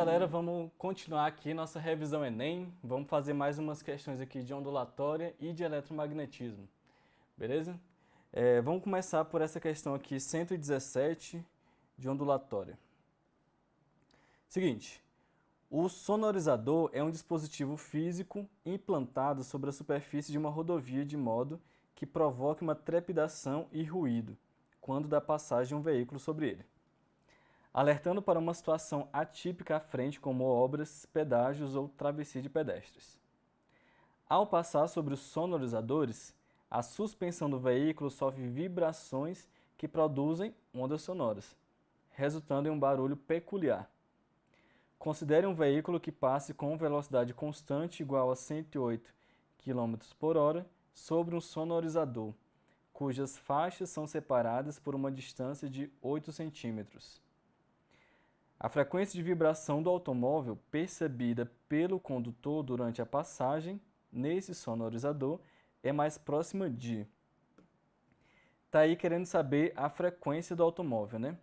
galera, vamos continuar aqui nossa revisão Enem. Vamos fazer mais umas questões aqui de ondulatória e de eletromagnetismo, beleza? Vamos começar por essa questão aqui, 117, de ondulatória. Seguinte, o sonorizador é um dispositivo físico implantado sobre a superfície de uma rodovia de modo que provoque uma trepidação e ruído quando dá passagem de um veículo sobre ele, alertando para uma situação atípica à frente, como obras, pedágios ou travessia de pedestres. Ao passar sobre os sonorizadores, a suspensão do veículo sofre vibrações que produzem ondas sonoras, resultando em um barulho peculiar. Considere um veículo que passe com velocidade constante igual a 108 km/h sobre um sonorizador, cujas faixas são separadas por uma distância de 8 centímetros. A frequência de vibração do automóvel percebida pelo condutor durante a passagem nesse sonorizador é mais próxima de... Tá aí querendo saber a frequência do automóvel, né?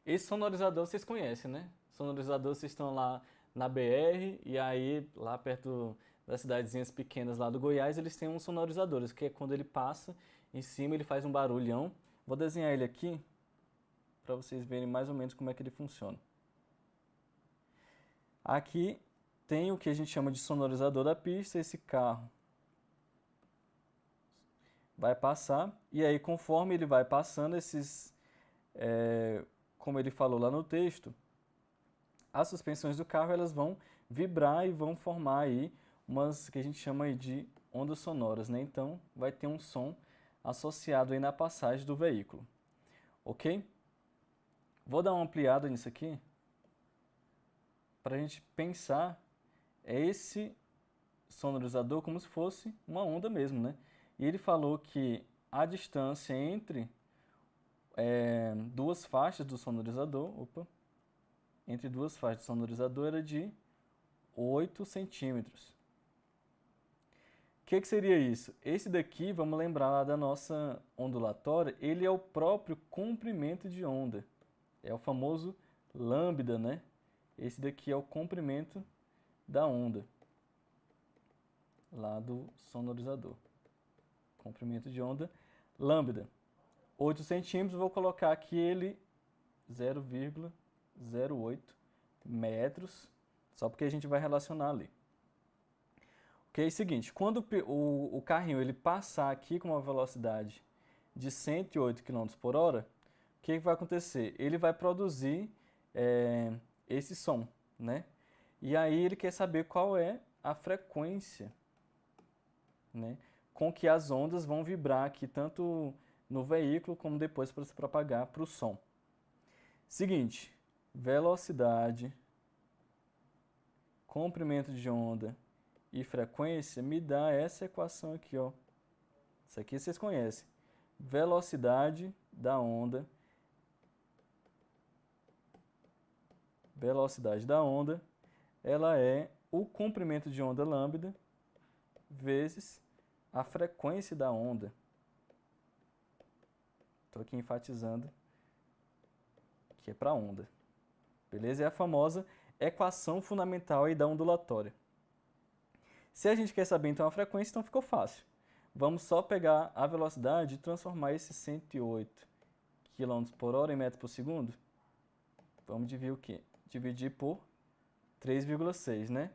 Esse sonorizador vocês conhecem, né? Sonorizador, vocês estão lá na BR e aí lá perto das cidadezinhas pequenas lá do Goiás, eles têm uns sonorizadores, que é quando ele passa em cima, ele faz um barulhão. Vou desenhar ele aqui para vocês verem mais ou menos como é que ele funciona. Aqui tem o que a gente chama de sonorizador da pista. Esse carro vai passar e aí conforme ele vai passando, como ele falou lá no texto, as suspensões do carro elas vão vibrar e vão formar aí umas que a gente chama aí de ondas sonoras, né? Então vai ter um som associado aí na passagem do veículo, ok? Vou dar uma ampliada nisso aqui para a gente pensar esse sonorizador como se fosse uma onda mesmo, né? E ele falou que a distância entre duas faixas do sonorizador, entre duas faixas do sonorizador era de 8 centímetros. O que seria isso? Esse daqui, vamos lembrar lá da nossa ondulatória, ele é o próprio comprimento de onda. É o famoso lambda, né? Esse daqui é o comprimento da onda, lá do sonorizador. Comprimento de onda lambda. 8 centímetros, vou colocar aqui ele 0,08 metros, só porque a gente vai relacionar ali. Ok, é o seguinte, quando o carrinho ele passar aqui com uma velocidade de 108 km/h, o que vai acontecer? Ele vai produzir esse som, né? E aí ele quer saber qual é a frequência, né, com que as ondas vão vibrar aqui, tanto no veículo como depois para se propagar para o som. Seguinte, velocidade, comprimento de onda e frequência me dá essa equação aqui, ó. Isso aqui vocês conhecem. Velocidade da onda ela é o comprimento de onda lambda vezes a frequência da onda. Estou aqui enfatizando que é para onda. Beleza? É a famosa equação fundamental aí da ondulatória. Se a gente quer saber então a frequência, então ficou fácil. Vamos só pegar a velocidade e transformar esse 108 km/h em metros por segundo. Vamos dividir o quê? Dividir por 3,6, né?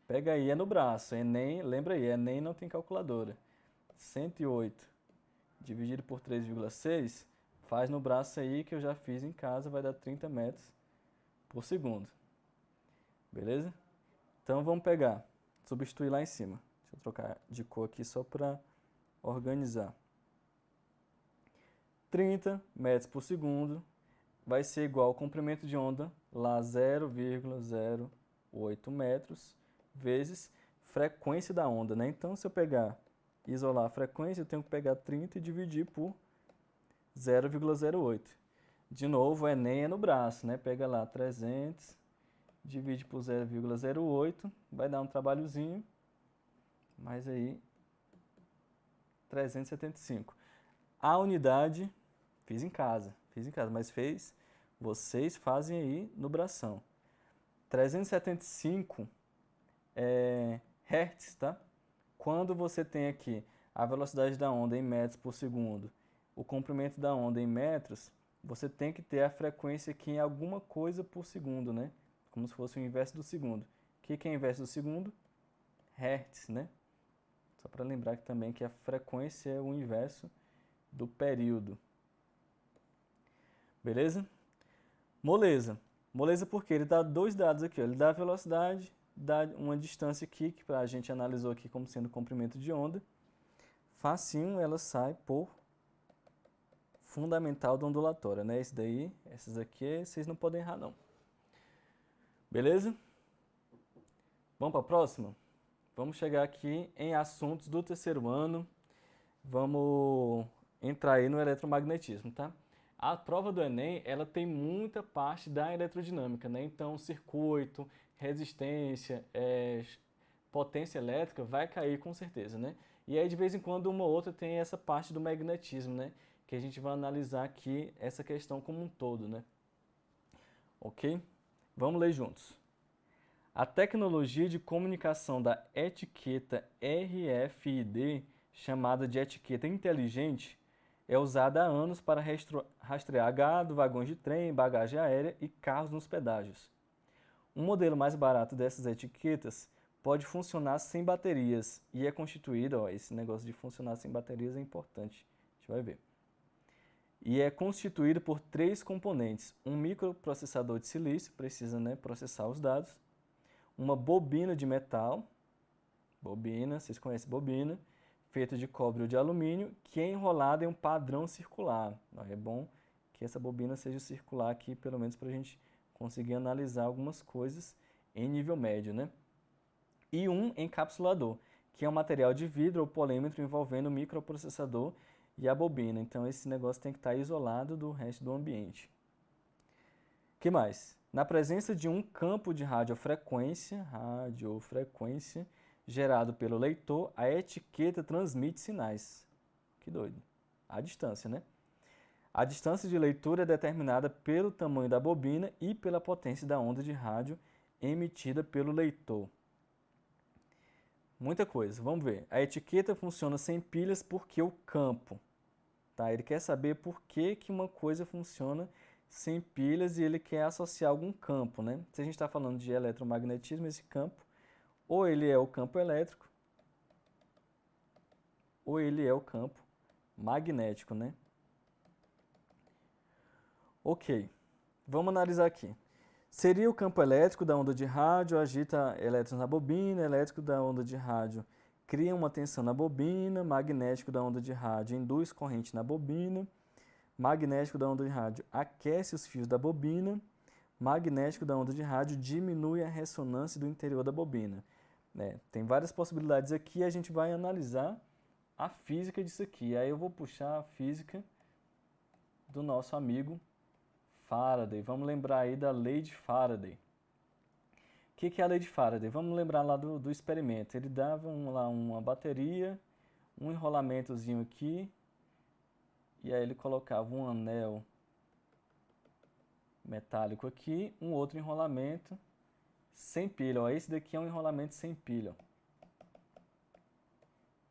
Pega aí, é no braço. Enem, lembra aí, Enem não tem calculadora. 108 dividido por 3,6, faz no braço aí que eu já fiz em casa, vai dar 30 metros por segundo. Beleza? Então vamos pegar, substituir lá em cima. Deixa eu trocar de cor aqui só para organizar. 30 metros por segundo vai ser igual ao comprimento de onda, lá 0,08 metros, vezes frequência da onda, né? Então, se eu pegar e isolar a frequência, eu tenho que pegar 30 e dividir por 0,08. De novo, o Enem é no braço, né? Pega lá 300, divide por 0,08, vai dar um trabalhozinho, mas aí 375. A unidade, fiz em casa, mas vocês fazem aí no bração. 375 Hz, tá? Quando você tem aqui a velocidade da onda em metros por segundo, o comprimento da onda em metros, você tem que ter a frequência aqui em alguma coisa por segundo, né? Como se fosse o inverso do segundo. O que é o inverso do segundo? Hertz, né? Só para lembrar que também que a frequência é o inverso do período. Beleza? Moleza. Moleza porque ele dá dois dados aqui, ó. Ele dá a velocidade, dá uma distância aqui, que a gente analisou aqui como sendo comprimento de onda. Facinho, ela sai por fundamental da ondulatória, né? Esse daí, essas aqui, vocês não podem errar, não. Beleza? Vamos para a próxima? Vamos chegar aqui em assuntos do terceiro ano. Vamos entrar aí no eletromagnetismo, tá? A prova do Enem, ela tem muita parte da eletrodinâmica, né? Então, circuito, resistência, potência elétrica vai cair com certeza, né? E aí, de vez em quando, uma ou outra tem essa parte do magnetismo, né? Que a gente vai analisar aqui essa questão como um todo, né? Ok? Vamos ler juntos. A tecnologia de comunicação da etiqueta RFID, chamada de etiqueta inteligente, é usada há anos para rastrear gado, vagões de trem, bagagem aérea e carros nos pedágios. Um modelo mais barato dessas etiquetas pode funcionar sem baterias e é constituído, esse negócio de funcionar sem baterias é importante, a gente vai ver. E é constituído por três componentes: um microprocessador de silício, precisa, né, processar os dados, uma bobina de metal, bobina, vocês conhecem bobina, feita de cobre ou de alumínio, que é enrolada em um padrão circular. É bom que essa bobina seja circular aqui, pelo menos para a gente conseguir analisar algumas coisas em nível médio, né? E um encapsulador, que é um material de vidro ou polímetro envolvendo o microprocessador e a bobina. Então esse negócio tem que estar isolado do resto do ambiente. O que mais? Na presença de um campo de radiofrequência gerado pelo leitor, a etiqueta transmite sinais. Que doido. À distância, né? A distância de leitura é determinada pelo tamanho da bobina e pela potência da onda de rádio emitida pelo leitor. Muita coisa, vamos ver. A etiqueta funciona sem pilhas porque o campo. Tá? Ele quer saber por que uma coisa funciona sem pilhas e ele quer associar algum campo, né? Se a gente está falando de eletromagnetismo, esse campo, ou ele é o campo elétrico, ou ele é o campo magnético, né? Ok, vamos analisar aqui. Seria o campo elétrico da onda de rádio, agita elétrons na bobina, elétrico da onda de rádio cria uma tensão na bobina, magnético da onda de rádio induz corrente na bobina, magnético da onda de rádio aquece os fios da bobina, magnético da onda de rádio diminui a ressonância do interior da bobina. Tem várias possibilidades aqui, a gente vai analisar a física disso aqui. Aí eu vou puxar a física do nosso amigo Faraday. Vamos lembrar aí da lei de Faraday. O que é a lei de Faraday? Vamos lembrar lá do experimento. Ele dava lá uma bateria, um enrolamentozinho aqui, e aí ele colocava um anel metálico aqui, um outro enrolamento sem pilha. Ó, esse daqui é um enrolamento sem pilha.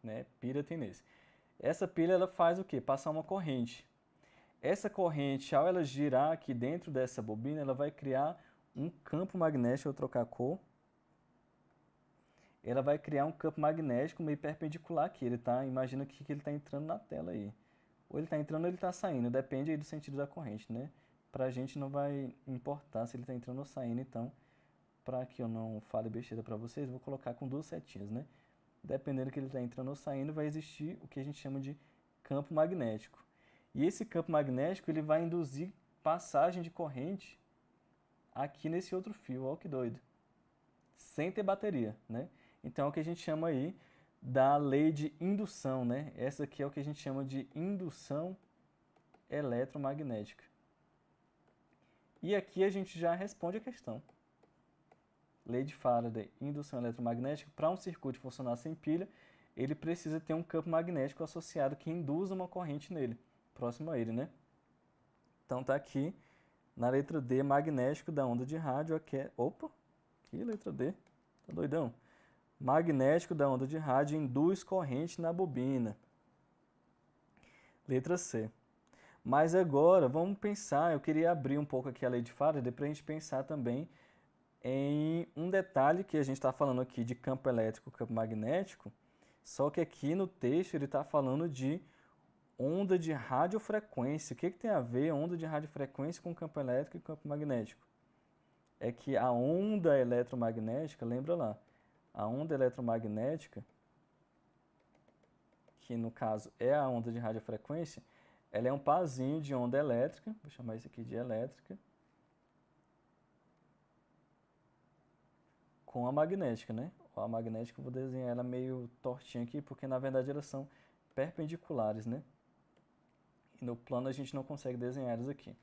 Né? Pilha tem nesse. Essa pilha ela faz o quê? Passar uma corrente. Essa corrente, ao ela girar aqui dentro dessa bobina, ela vai criar um campo magnético. Eu vou trocar a cor. Ela vai criar um campo magnético meio perpendicular aqui. Imagina que ele está entrando na tela aí. Ou ele está entrando ou ele está saindo. Depende aí do sentido da corrente, né? Para a gente não vai importar se ele está entrando ou saindo. Então, para que eu não fale besteira para vocês, eu vou colocar com duas setinhas, né? Dependendo que ele está entrando ou saindo, vai existir o que a gente chama de campo magnético. E esse campo magnético ele vai induzir passagem de corrente aqui nesse outro fio. Olha que doido. Sem ter bateria, né? Então é o que a gente chama aí da lei de indução, né? Essa aqui é o que a gente chama de indução eletromagnética. E aqui a gente já responde a questão. Lei de Faraday, indução eletromagnética. Para um circuito funcionar sem pilha, ele precisa ter um campo magnético associado que induza uma corrente nele, próximo a ele, né? Então tá aqui na letra D, magnético da onda de rádio. Aqui opa, aqui, letra D. Tá doidão? Magnético da onda de rádio induz corrente na bobina. Letra C. Mas agora, vamos pensar, eu queria abrir um pouco aqui a lei de Faraday para a gente pensar também em um detalhe que a gente está falando aqui de campo elétrico, campo magnético, só que aqui no texto ele está falando de onda de radiofrequência. O que tem a ver onda de radiofrequência com campo elétrico e campo magnético? É que a onda eletromagnética, lembra lá, a onda eletromagnética, que no caso é a onda de radiofrequência, ela é um parzinho de onda elétrica, vou chamar isso aqui de elétrica, com a magnética, né? A magnética eu vou desenhar ela meio tortinha aqui, porque na verdade elas são perpendiculares, né? E no plano a gente não consegue desenhar elas aqui.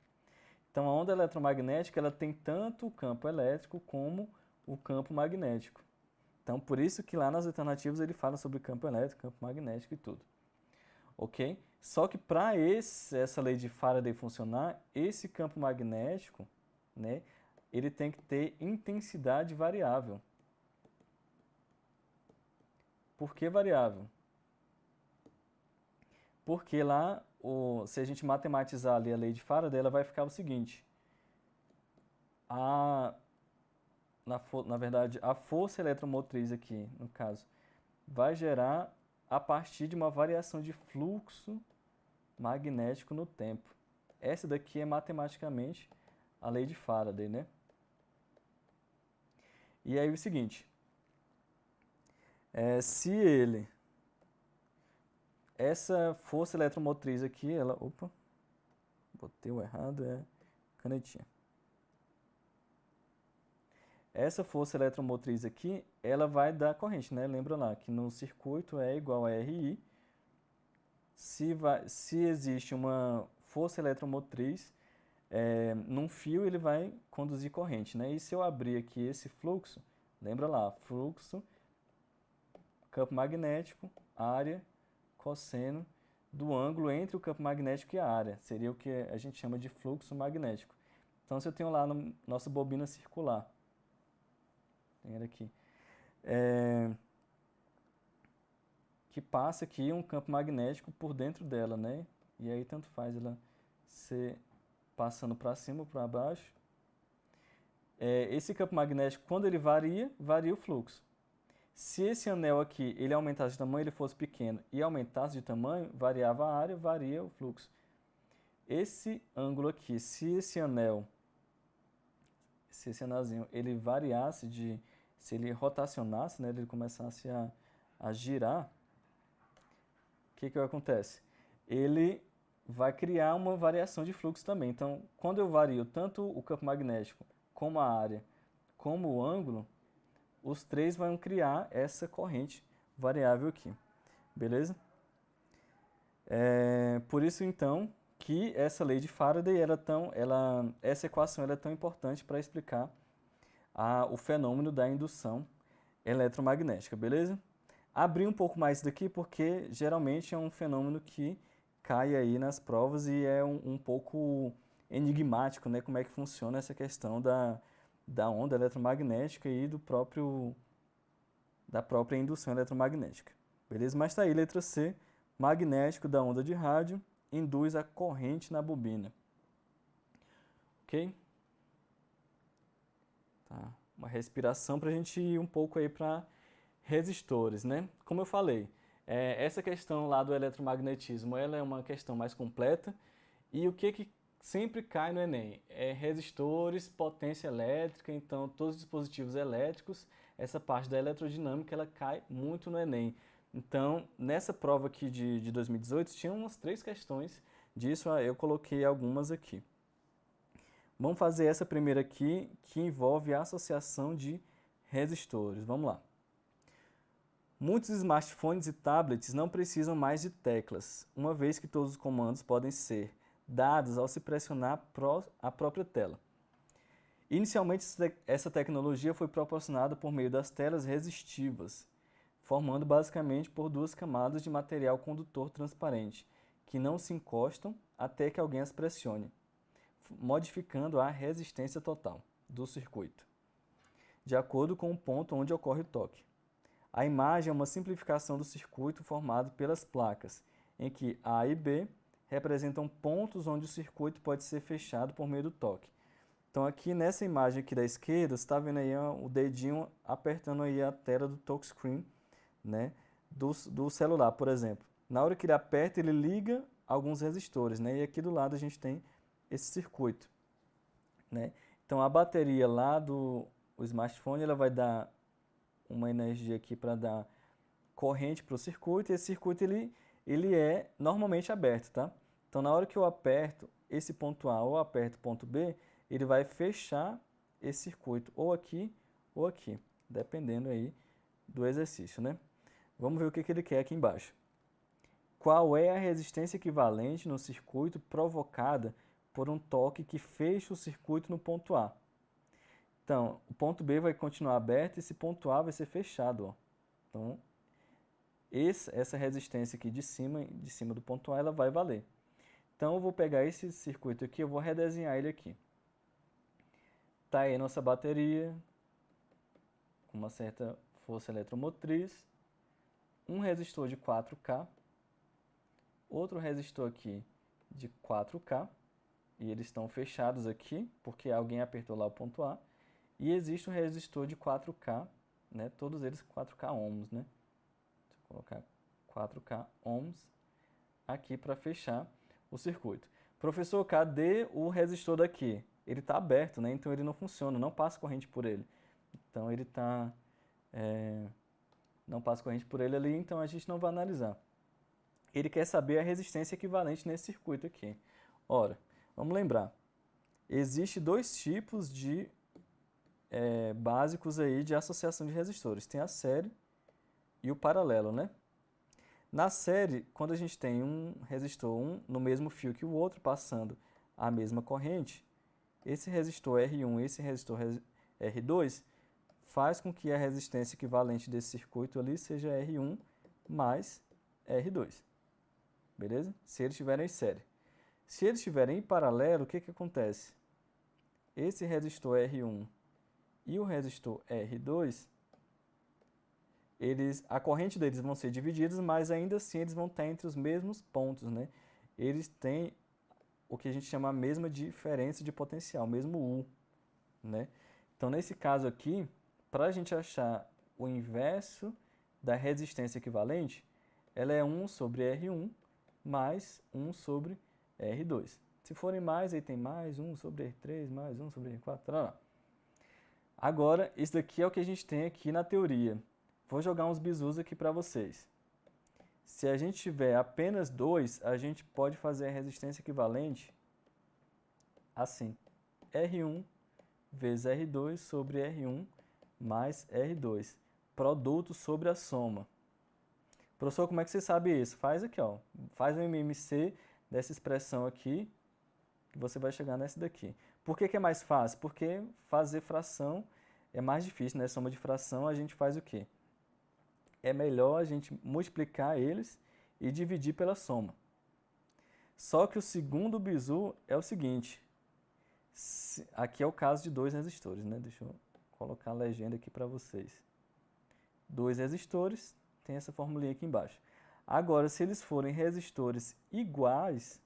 Então a onda eletromagnética ela tem tanto o campo elétrico como o campo magnético. Então por isso que lá nas alternativas ele fala sobre campo elétrico, campo magnético e tudo. Ok? Só que para essa lei de Faraday funcionar, esse campo magnético, né, ele tem que ter intensidade variável. Por que variável? Porque lá, se a gente matematizar ali a lei de Faraday, ela vai ficar o seguinte. Na verdade, a força eletromotriz aqui, no caso, vai gerar a partir de uma variação de fluxo magnético no tempo. Essa daqui é matematicamente a lei de Faraday, né? E aí o seguinte, se essa força eletromotriz aqui, opa, botei o errado, canetinha. Essa força eletromotriz aqui, ela vai dar corrente, né? Lembra lá que no circuito é igual a RI. Se existe uma força eletromotriz num fio, ele vai conduzir corrente, né? E se eu abrir aqui esse fluxo, lembra lá, fluxo, campo magnético, área, cosseno do ângulo entre o campo magnético e a área. Seria o que a gente chama de fluxo magnético. Então, se eu tenho lá na nossa bobina circular, tem ela aqui, que passa aqui um campo magnético por dentro dela, né? E aí tanto faz ela ser passando para cima ou para baixo. Esse campo magnético, quando ele varia o fluxo. Se esse anel aqui ele aumentasse de tamanho, ele fosse pequeno e aumentasse de tamanho, variava a área, varia o fluxo. Esse ângulo aqui, se esse anelzinho, ele variasse se ele rotacionasse, né, ele começasse a girar, o que acontece? Ele vai criar uma variação de fluxo também. Então, quando eu vario tanto o campo magnético, como a área, como o ângulo, os três vão criar essa corrente variável aqui. Beleza? Por isso, então, que essa lei de Faraday, essa equação é tão importante para explicar o fenômeno da indução eletromagnética. Beleza? Abri um pouco mais daqui porque geralmente é um fenômeno que cai aí nas provas e é um pouco enigmático, né? Como é que funciona essa questão da onda eletromagnética e da própria indução eletromagnética. Beleza? Mas está aí, letra C, magnético da onda de rádio induz a corrente na bobina. Ok? Tá. Uma respiração para a gente ir um pouco aí para resistores, né? Como eu falei, essa questão lá do eletromagnetismo, ela é uma questão mais completa e o que sempre cai no Enem? Resistores, potência elétrica, então todos os dispositivos elétricos, essa parte da eletrodinâmica, ela cai muito no Enem. Então, nessa prova aqui de 2018, tinha umas 3 questões disso, eu coloquei algumas aqui. Vamos fazer essa primeira aqui, que envolve a associação de resistores. Vamos lá. Muitos smartphones e tablets não precisam mais de teclas, uma vez que todos os comandos podem ser dados ao se pressionar a própria tela. Inicialmente, essa tecnologia foi proporcionada por meio das telas resistivas, formando basicamente por 2 camadas de material condutor transparente, que não se encostam até que alguém as pressione, modificando a resistência total do circuito. de acordo com o ponto onde ocorre o toque. A imagem é uma simplificação do circuito formado pelas placas, em que A e B representam pontos onde o circuito pode ser fechado por meio do toque. Então aqui nessa imagem aqui da esquerda, você está vendo aí o dedinho apertando aí a tela do touchscreen, né, do celular, por exemplo. Na hora que ele aperta, ele liga alguns resistores, né, e aqui do lado a gente tem esse circuito, né. Então a bateria lá do smartphone, ela vai dar uma energia aqui para dar corrente para o circuito, e esse circuito ele é normalmente aberto, tá? Então na hora que eu aperto esse ponto A ou aperto o ponto B, ele vai fechar esse circuito ou aqui, dependendo aí do exercício, né? Vamos ver o que ele quer aqui embaixo. Qual é a resistência equivalente no circuito provocada por um toque que fecha o circuito no ponto A? Então, o ponto B vai continuar aberto e esse ponto A vai ser fechado, ó. Então, essa resistência aqui de cima do ponto A, ela vai valer. Então, eu vou pegar esse circuito aqui, eu vou redesenhar ele aqui. Tá aí a nossa bateria, com uma certa força eletromotriz, um resistor de 4K, outro resistor aqui de 4K, e eles estão fechados aqui, porque alguém apertou lá o ponto A, e existe um resistor de 4K, né, todos eles 4K ohms, né? Deixa eu colocar 4K ohms aqui para fechar o circuito. Professor, cadê o resistor daqui? Ele está aberto, né? Então ele não funciona, não passa corrente por ele. Então ele não passa corrente por ele ali, então a gente não vai analisar. Ele quer saber a resistência equivalente nesse circuito aqui. Ora, vamos lembrar, existe dois tipos de básicos aí de associação de resistores. Tem a série e o paralelo, né? Na série, quando a gente tem um resistor no mesmo fio que o outro, passando a mesma corrente, esse resistor R1 e esse resistor R2 faz com que a resistência equivalente desse circuito ali seja R1 mais R2. Beleza? Se eles estiverem em série. Se eles estiverem em paralelo, o que acontece? Esse resistor R1 e o resistor R2, a corrente deles vão ser divididas, mas ainda assim eles vão estar entre os mesmos pontos, né? Eles têm o que a gente chama a mesma diferença de potencial, mesmo U, né? Então, nesse caso aqui, para a gente achar o inverso da resistência equivalente, ela é 1 sobre R1 mais 1 sobre R2. Se forem mais, aí tem mais 1 sobre R3, mais 1 sobre R4, tal. Agora, isso daqui é o que a gente tem aqui na teoria. Vou jogar uns bizus aqui para vocês. Se a gente tiver apenas 2, a gente pode fazer a resistência equivalente assim. R1 vezes R2 sobre R1 mais R2. Produto sobre a soma. Professor, como é que você sabe isso? Faz aqui, ó. Faz o MMC dessa expressão aqui, que você vai chegar nessa daqui. Por que é mais fácil? Porque fazer fração é mais difícil, né? Soma de fração, a gente faz o quê? É melhor a gente multiplicar eles e dividir pela soma. Só que o segundo bizu é o seguinte. Aqui é o caso de dois resistores, né? Deixa eu colocar a legenda aqui para vocês. Dois resistores, tem essa formulinha aqui embaixo. Agora, se eles forem resistores iguais,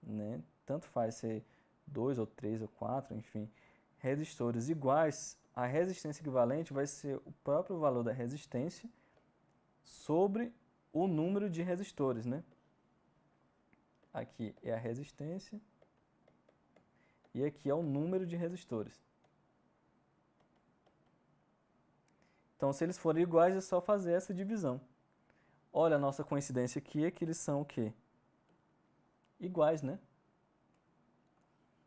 né? Tanto faz ser 2 ou 3 ou 4, enfim, resistores iguais, a resistência equivalente vai ser o próprio valor da resistência sobre o número de resistores, né? Aqui é a resistência e aqui é o número de resistores. Então, se eles forem iguais, é só fazer essa divisão. Olha, a nossa coincidência aqui é que eles são o quê? Iguais, né?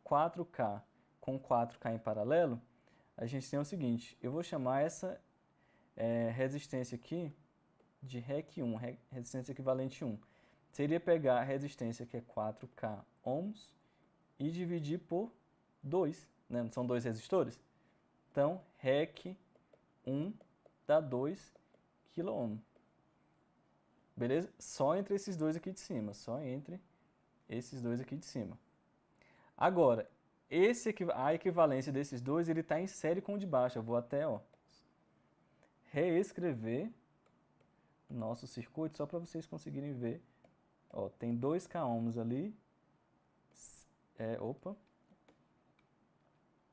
4K com 4K em paralelo, a gente tem o seguinte, eu vou chamar essa resistência aqui de REC1, resistência equivalente 1. Seria pegar a resistência que é 4K ohms e dividir por 2, né? São dois resistores? Então, REC1 dá 2 kΩ. Beleza? Só entre esses dois aqui de cima, só entre esses dois aqui de cima. Agora, a equivalência desses dois, ele está em série com o de baixo. Eu vou até, ó, reescrever nosso circuito só para vocês conseguirem ver. Ó, tem 2 k ohms ali. Opa.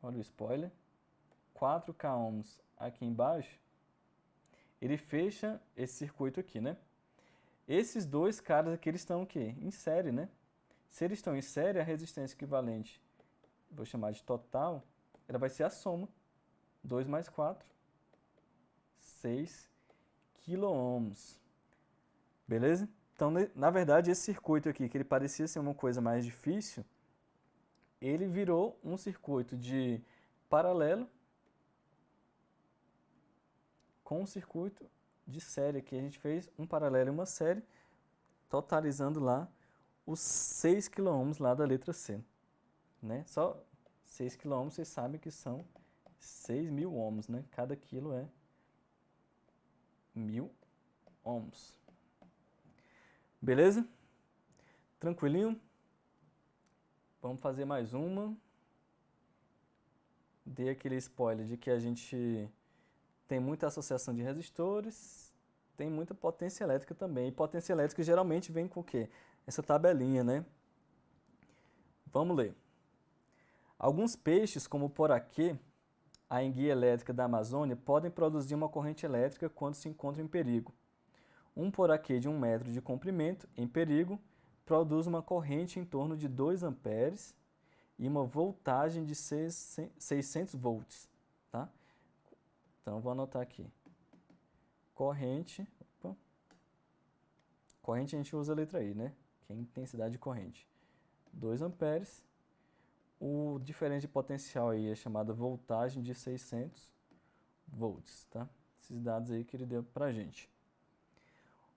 Olha o spoiler. 4 k ohms aqui embaixo. Ele fecha esse circuito aqui, né? Esses 2 caras aqui, eles estão o quê? Em série, né? Se eles estão em série, a resistência equivalente, vou chamar de total, ela vai ser a soma. 2 mais 4, 6 kΩ. Beleza? Então, na verdade, esse circuito aqui, que ele parecia ser uma coisa mais difícil, ele virou um circuito de paralelo com um circuito de série. Aqui a gente fez um paralelo e uma série, totalizando lá os 6 kΩ lá da letra C. Né? Só 6 kΩ, vocês sabem que são 6.000 ohms, né? Cada quilo é 1.000 ohms. Beleza? Tranquilinho? Vamos fazer mais uma. Dei aquele spoiler de que a gente tem muita associação de resistores, tem muita potência elétrica também. E potência elétrica geralmente vem com o quê? Essa tabelinha, né? Vamos ler. Alguns peixes, como o poraquê, a enguia elétrica da Amazônia, podem produzir uma corrente elétrica quando se encontram em perigo. Um poraquê de 1 metro de comprimento, em perigo, produz uma corrente em torno de 2 amperes e uma voltagem de 600 volts. Tá? Então, vou anotar aqui. Corrente. Corrente a gente usa a letra I, né? Que é a intensidade de corrente. 2 amperes. O diferente de potencial aí é chamada voltagem de 600 volts, tá? Esses dados aí que ele deu pra gente.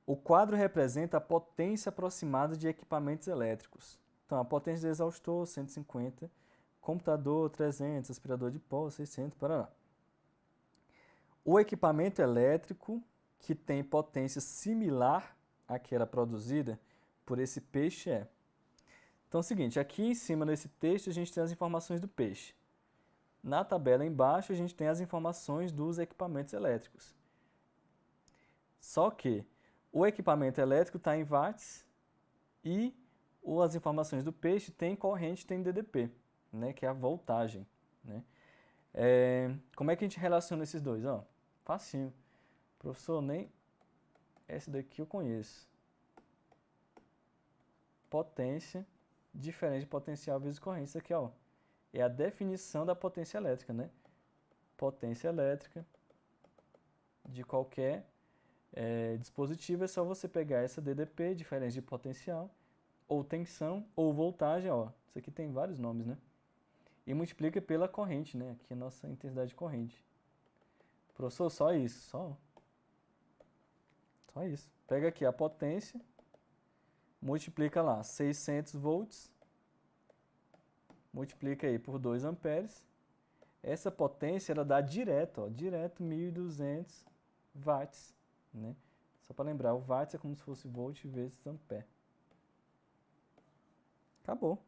O quadro representa a potência aproximada de equipamentos elétricos. Então, a potência de exaustor, 150, computador, 300, aspirador de pó, 600, parará. O equipamento elétrico que tem potência similar àquela produzida por esse peixe é... Então é o seguinte, aqui em cima nesse texto a gente tem as informações do peixe. Na tabela embaixo a gente tem as informações dos equipamentos elétricos. Só que o equipamento elétrico está em watts e as informações do peixe tem corrente, tem DDP, né, que é a voltagem. Né? Como é que a gente relaciona esses dois? Ó, facinho. Professor, nem esse daqui eu conheço. Potência diferente de potencial vezes corrente. Isso aqui, ó, é a definição da potência elétrica, né? Potência elétrica de qualquer dispositivo é só você pegar essa DDP, diferença de potencial, ou tensão, ou voltagem, ó. Isso aqui tem vários nomes, né? E multiplica pela corrente, né? Aqui é a nossa intensidade de corrente. Professor, só isso, só isso. Pega aqui a potência, multiplica lá 600 volts, multiplica aí por 2 amperes. Essa potência ela dá direto, ó, direto 1.200 watts, né? Só para lembrar, o watts é como se fosse volt vezes ampere. Acabou.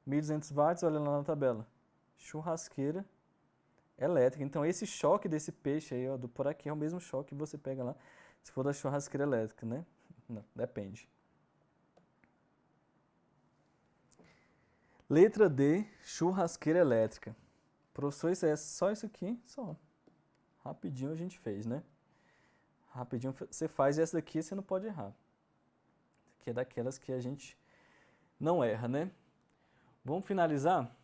1.200 watts, olha lá na tabela. Churrasqueira elétrica. Então esse choque desse peixe aí, ó, do poraquê é o mesmo choque que você pega lá se for da churrasqueira elétrica, né? Não, depende. Letra D, churrasqueira elétrica. Professor, isso é só isso aqui? Só. Rapidinho a gente fez, né? Rapidinho você faz e essa daqui você não pode errar. Essa aqui é daquelas que a gente não erra, né? Vamos finalizar?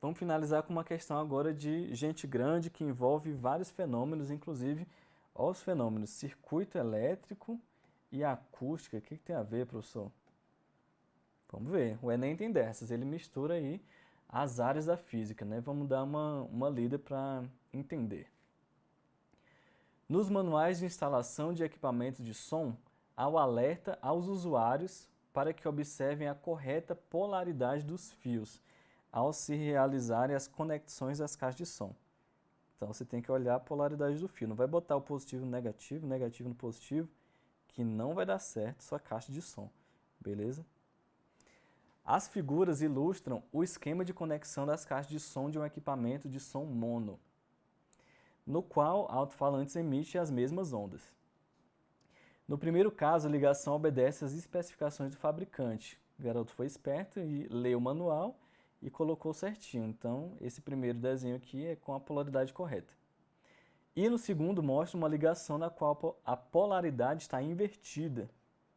Vamos finalizar com uma questão agora de gente grande que envolve vários fenômenos, inclusive os fenômenos circuito elétrico e acústica. O que tem a ver, professor? Vamos ver. O Enem tem dessas. Ele mistura aí as áreas da física, né? Vamos dar uma lida para entender. Nos manuais de instalação de equipamentos de som, há o alerta aos usuários para que observem a correta polaridade dos fios ao se realizarem as conexões das caixas de som. Então você tem que olhar a polaridade do fio. Não vai botar o positivo no negativo, negativo no positivo, que não vai dar certo sua caixa de som. Beleza? As figuras ilustram o esquema de conexão das caixas de som de um equipamento de som mono. no qual alto-falantes emitem as mesmas ondas. No primeiro caso, a ligação obedece às especificações do fabricante. O garoto foi esperto e leu o manual e colocou certinho. Então, esse primeiro desenho aqui é com a polaridade correta. E no segundo mostra uma ligação na qual a polaridade está invertida.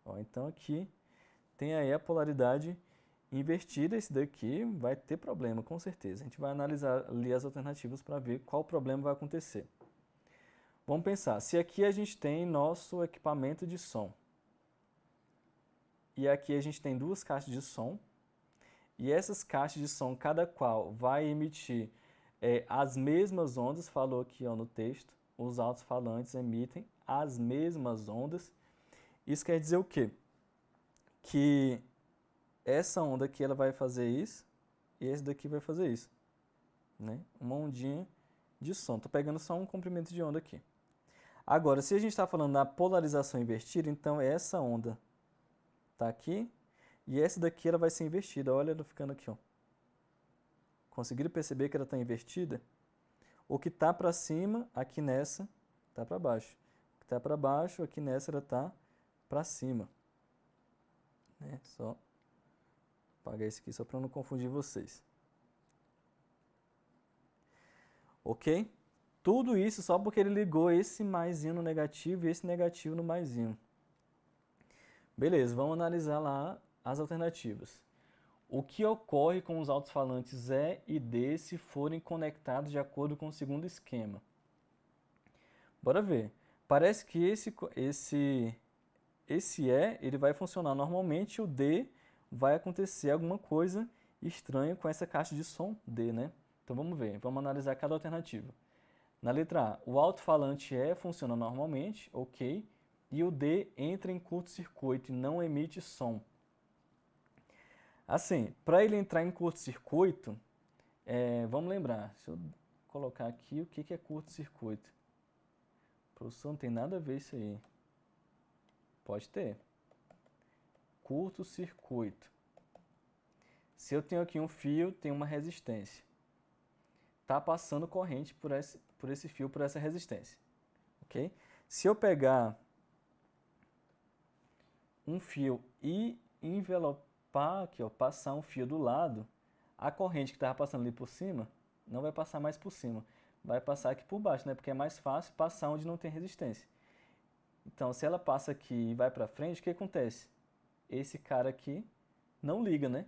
Ó, então aqui tem aí a polaridade invertida. Esse daqui vai ter problema, com certeza. A gente vai analisar ali as alternativas para ver qual problema vai acontecer. Vamos pensar, se aqui a gente tem nosso equipamento de som, e aqui a gente tem duas caixas de som, e essas caixas de som, cada qual vai emitir as mesmas ondas, falou aqui ó, no texto, os alto-falantes emitem as mesmas ondas. Isso quer dizer o quê? Que essa onda aqui ela vai fazer isso, e esse daqui vai fazer isso. Né? Uma ondinha de som. Estou pegando só um comprimento de onda aqui. Agora, se a gente está falando da polarização invertida, então essa onda está aqui e essa daqui ela vai ser invertida. Olha ela ficando aqui. Ó. Conseguiram perceber que ela está invertida? O que está para cima, aqui nessa, está para baixo. O que está para baixo, aqui nessa, ela está para cima. Né? Só apagar isso aqui só para não confundir vocês. Ok? Tudo isso só porque ele ligou esse maisinho no negativo e esse negativo no maisinho. Beleza, vamos analisar lá as alternativas. O que ocorre com os alto-falantes E e D se forem conectados de acordo com o segundo esquema? Bora ver. Parece que esse E ele vai funcionar normalmente e o D vai acontecer alguma coisa estranha com essa caixa de som D, né? Então vamos ver, vamos analisar cada alternativa. Na letra A, o alto-falante E funciona normalmente, ok, e o D entra em curto-circuito e não emite som. Assim, para ele entrar em curto-circuito, vamos lembrar, deixa eu colocar aqui o que é curto-circuito. Professor, não tem nada a ver isso aí. Pode ter. Curto-circuito. Se eu tenho aqui um fio, tem uma resistência. Está passando corrente por esse fio, por essa resistência. Ok? Se eu pegar um fio e envelopar aqui, ó, passar um fio do lado, a corrente que estava passando ali por cima não vai passar mais por cima, vai passar aqui por baixo, né? Porque é mais fácil passar onde não tem resistência. Então, se ela passa aqui e vai para frente, o que acontece? Esse cara aqui não liga, né?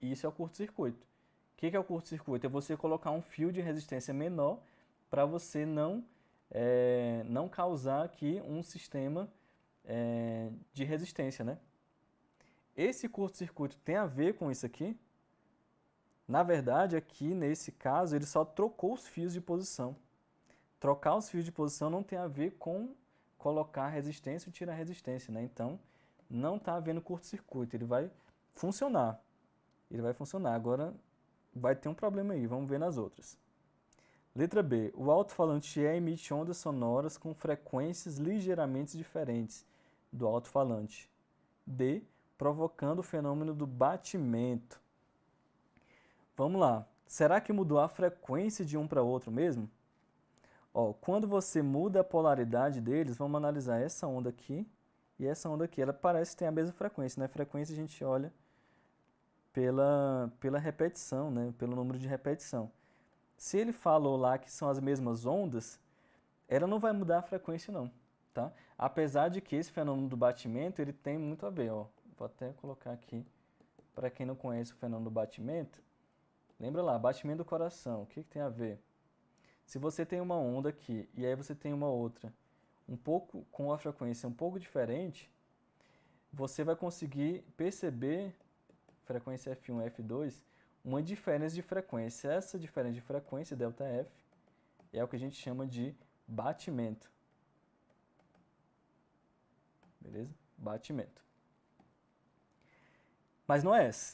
E isso é o curto-circuito. O que é o curto-circuito? É você colocar um fio de resistência menor para você não causar aqui um sistema de resistência, né? Esse curto-circuito tem a ver com isso aqui? Na verdade, aqui nesse caso, ele só trocou os fios de posição. Trocar os fios de posição não tem a ver com colocar resistência ou tirar resistência, né? Então, não está havendo curto-circuito, ele vai funcionar. Ele vai funcionar. Agora, vai ter um problema aí, vamos ver nas outras. Letra B. O alto-falante E emite ondas sonoras com frequências ligeiramente diferentes do alto-falante D, provocando o fenômeno do batimento. Vamos lá. Será que mudou a frequência de um para outro mesmo? Ó, quando você muda a polaridade deles, vamos analisar essa onda aqui e essa onda aqui. Ela parece ter a mesma frequência, né? Frequência a gente olha pela repetição, né? Pelo número de repetição. Se ele falou lá que são as mesmas ondas, ela não vai mudar a frequência não, tá? Apesar de que esse fenômeno do batimento, ele tem muito a ver, ó. Vou até colocar aqui, para quem não conhece o fenômeno do batimento, lembra lá, batimento do coração, o que tem a ver? Se você tem uma onda aqui e aí você tem uma outra, um pouco com a frequência um pouco diferente, você vai conseguir perceber, frequência F1 e F2, uma diferença de frequência. Essa diferença de frequência, ΔF, é o que a gente chama de batimento. Beleza? Batimento. Mas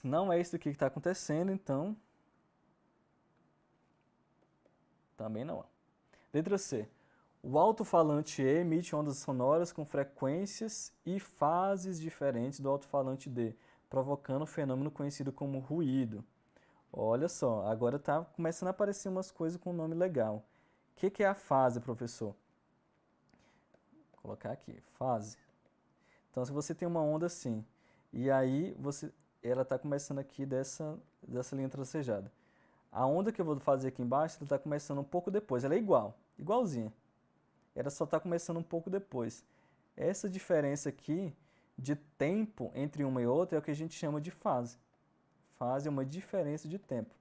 não é isso que está acontecendo, então também não é. Letra C. O alto-falante E emite ondas sonoras com frequências e fases diferentes do alto-falante D, provocando um fenômeno conhecido como ruído. Olha só, agora está começando a aparecer umas coisas com nome legal. que é a fase, professor? Vou colocar aqui, fase. Então, se você tem uma onda assim, e aí ela está começando aqui dessa linha tracejada. A onda que eu vou fazer aqui embaixo, ela está começando um pouco depois. Ela é igualzinha. Ela só está começando um pouco depois. Essa diferença aqui de tempo entre uma e outra é o que a gente chama de fase. Fase é uma diferença de tempo.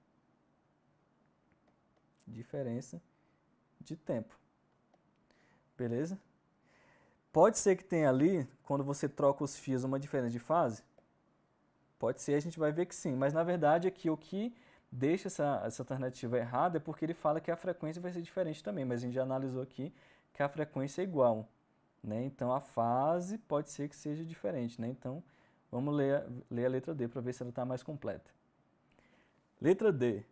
Diferença de tempo. Beleza? Pode ser que tenha ali, quando você troca os fios, uma diferença de fase? Pode ser, a gente vai ver que sim. Mas, na verdade, aqui o que deixa essa alternativa errada é porque ele fala que a frequência vai ser diferente também. Mas a gente já analisou aqui que a frequência é igual. Né? Então, a fase pode ser que seja diferente. Né? Então, vamos ler a letra D para ver se ela está mais completa. Letra D.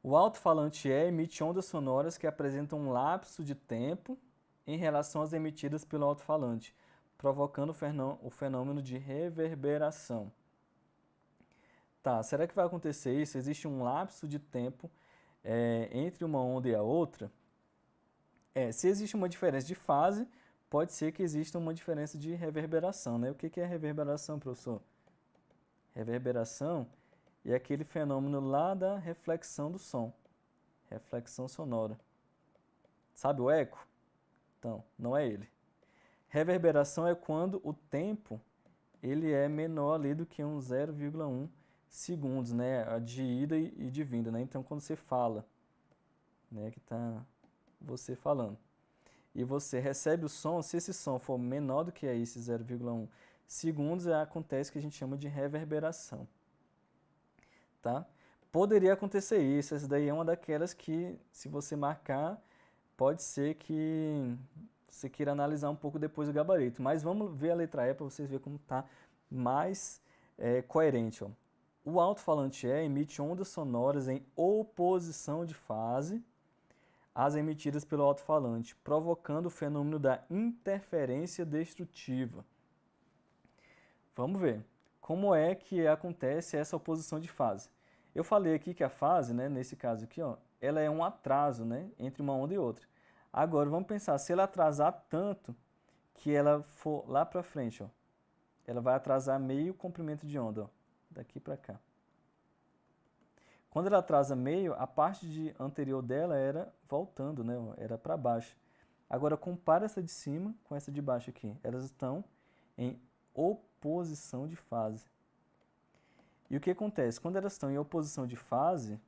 O alto-falante E emite ondas sonoras que apresentam um lapso de tempo em relação às emitidas pelo alto-falante, provocando o fenômeno de reverberação. Tá, será que vai acontecer isso? Existe um lapso de tempo entre uma onda e a outra? Se existe uma diferença de fase, pode ser que exista uma diferença de reverberação, né? O que é reverberação, professor? Reverberação é aquele fenômeno lá da reflexão do som, reflexão sonora. Sabe o eco? Então, não é ele. Reverberação é quando o tempo ele é menor ali do que um 0,1 segundos, né? De ida e de vinda, né? Então, quando você fala, né? Que está você falando, e você recebe o som, se esse som for menor do que esse 0,1 segundos, acontece o que a gente chama de reverberação. Tá? Poderia acontecer isso, essa daí é uma daquelas que, se você marcar, pode ser que você queira analisar um pouco depois o gabarito. Mas vamos ver a letra E para vocês verem como está mais coerente. Ó. O alto-falante E emite ondas sonoras em oposição de fase às emitidas pelo alto-falante, provocando o fenômeno da interferência destrutiva. Vamos ver. Como é que acontece essa oposição de fase? Eu falei aqui que a fase, né, nesse caso aqui, ó, ela é um atraso, né, entre uma onda e outra. Agora, vamos pensar, se ela atrasar tanto que ela for lá para frente, ó, ela vai atrasar meio comprimento de onda, ó, daqui para cá. Quando ela atrasa meio, a parte anterior dela era voltando, né, ó, era para baixo. Agora, compara essa de cima com essa de baixo aqui. Elas estão em oposição de fase. E o que acontece? Quando elas estão em oposição de fase,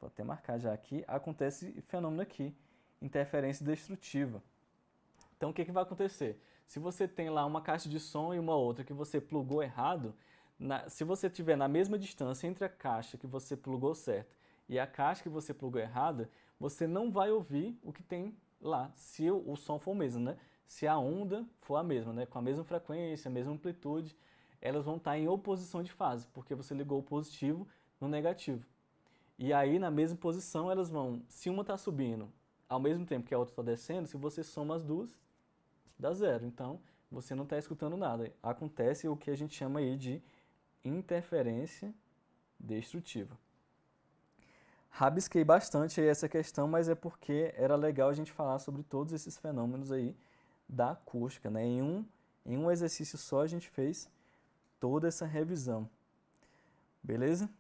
vou até marcar já aqui, acontece o fenômeno aqui, interferência destrutiva. Então, o que vai acontecer? Se você tem lá uma caixa de som e uma outra que você plugou errado, se você estiver na mesma distância entre a caixa que você plugou certo e a caixa que você plugou errada, você não vai ouvir o que tem lá, se o som for o mesmo, né? Se a onda for a mesma, né? Com a mesma frequência, a mesma amplitude, elas vão estar em oposição de fase, porque você ligou o positivo no negativo. E aí, na mesma posição, elas vão, se uma está subindo ao mesmo tempo que a outra está descendo, se você soma as duas, dá zero. Então, você não está escutando nada. Acontece o que a gente chama aí de interferência destrutiva. Rabisquei bastante aí essa questão, mas é porque era legal a gente falar sobre todos esses fenômenos aí da acústica, né? Em um exercício só a gente fez toda essa revisão. Beleza?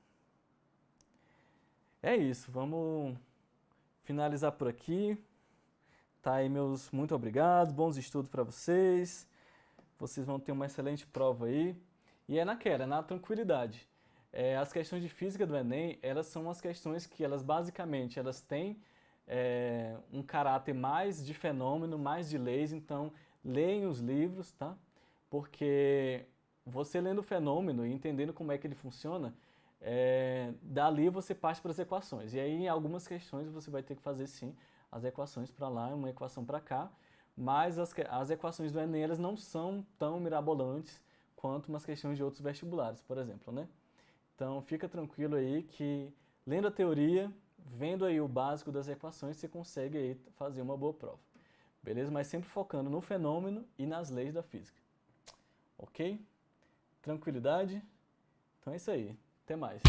É isso, vamos finalizar por aqui. Tá aí meus muito obrigados, bons estudos para vocês. Vocês vão ter uma excelente prova aí. E é na tranquilidade. As questões de física do Enem, elas são as questões que elas basicamente elas têm um caráter mais de fenômeno, mais de leis, então leem os livros, tá? Porque você lendo o fenômeno e entendendo como é que ele funciona, dali você parte para as equações. E aí em algumas questões você vai ter que fazer sim as equações para lá, uma equação para cá, mas as equações do Enem elas não são tão mirabolantes quanto umas questões de outros vestibulares, por exemplo, né? Então fica tranquilo aí que lendo a teoria, vendo aí o básico das equações, você consegue aí fazer uma boa prova. Beleza? Mas sempre focando no fenômeno e nas leis da física. Ok? Tranquilidade? Então é isso aí. Até mais.